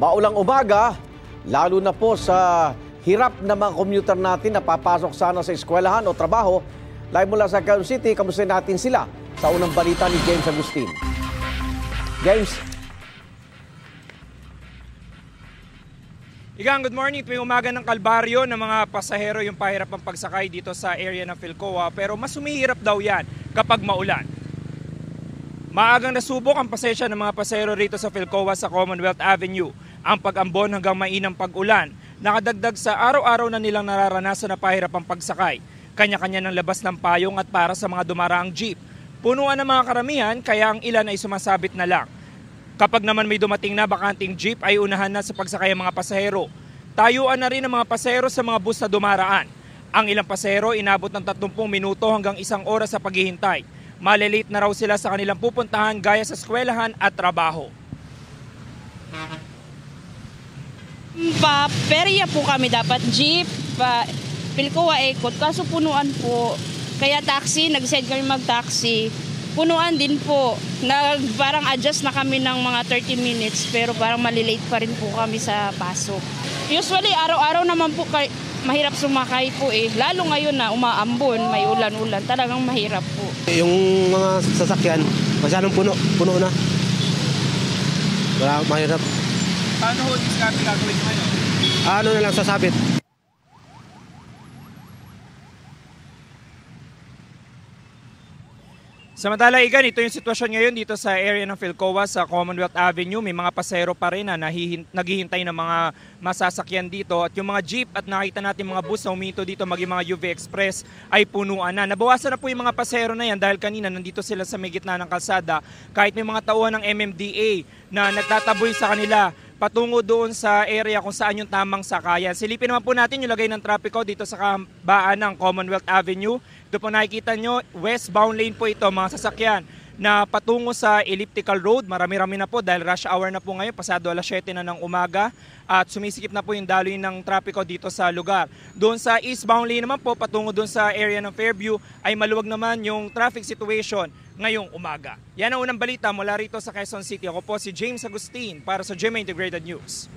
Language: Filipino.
Maulang umaga, lalo na po sa hirap na mga commuter natin na papasok sana sa eskwelahan o trabaho. Live mula sa Quezon City, kamusta natin sila sa unang balita ni James Agustin. James. Igang, good morning. Tuwing umaga ng Kalbaryo ng mga pasahero yung pahirap ang pagsakay dito sa area ng Philcoa, pero mas humihirap daw yan kapag maulan. Maagang nasubok ang pasensya ng mga pasahero rito sa Philcoa sa Commonwealth Avenue. Ang pag-ambon hanggang mainang pag-ulan, nakadagdag sa araw-araw na nilang nararanasan na pahirap ang pagsakay. Kanya-kanya ng labas ng payong at para sa mga dumaraang jeep. Punuan ng mga karamihan, kaya ang ilan ay sumasabit na lang. Kapag naman may dumating na bakanting jeep, ay unahan na sa pagsakay ang mga pasahero. Tayuan na rin ang mga pasahero sa mga bus na dumaraan. Ang ilang pasahero inabot ng 30 minuto hanggang 1 oras sa paghihintay. Malilate na raw sila sa kanilang pupuntahan gaya sa eskwelahan at trabaho. Perya po kami dapat jeep, Philcoa Ekot, kaso punuan po. Kaya taxi, nag-send kami mag-taxi. Punuan din po. Parang adjust na kami ng mga 30 minutes pero parang malilate pa rin po kami sa pasok. Usually araw-araw naman po mahirap sumakay po eh. Lalo ngayon na umaambon, may ulan-ulan, talagang mahirap po. Yung mga sasakyan, masyadong puno na. Wala, mahirap. Paano ho diskarte gagawin nyo ngayon? Ano na lang sasabit. Samantala, Igan, ito yung sitwasyon ngayon dito sa area ng Philcoa sa Commonwealth Avenue. May mga pasahero pa rin na naghihintay ng mga masasakyan dito. At yung mga jeep at nakita natin mga bus na huminto dito, maging mga UV Express, ay punuan na. Nabawasan na po yung mga pasahero na yan dahil kanina nandito sila sa may gitna ng kalsada. Kahit may mga tauhan ng MMDA na nagtataboy sa kanila patungo doon sa area kung saan yung tamang sakayan. Silipin naman po natin yung lagay ng trapiko dito sa kabaan ng Commonwealth Avenue. Ito po nakikita nyo, westbound lane po ito, mga sasakyan na patungo sa elliptical road. Marami-rami na po dahil rush hour na po ngayon, pasado alas 7 na ng umaga at sumisikip na po yung daloy ng trapiko dito sa lugar. Doon sa eastbound lane naman po, patungo doon sa area ng Fairview ay maluwag naman yung traffic situation ngayong umaga. Yan ang unang balita mula rito sa Quezon City. Ako po si James Agustin para sa GMA Integrated News.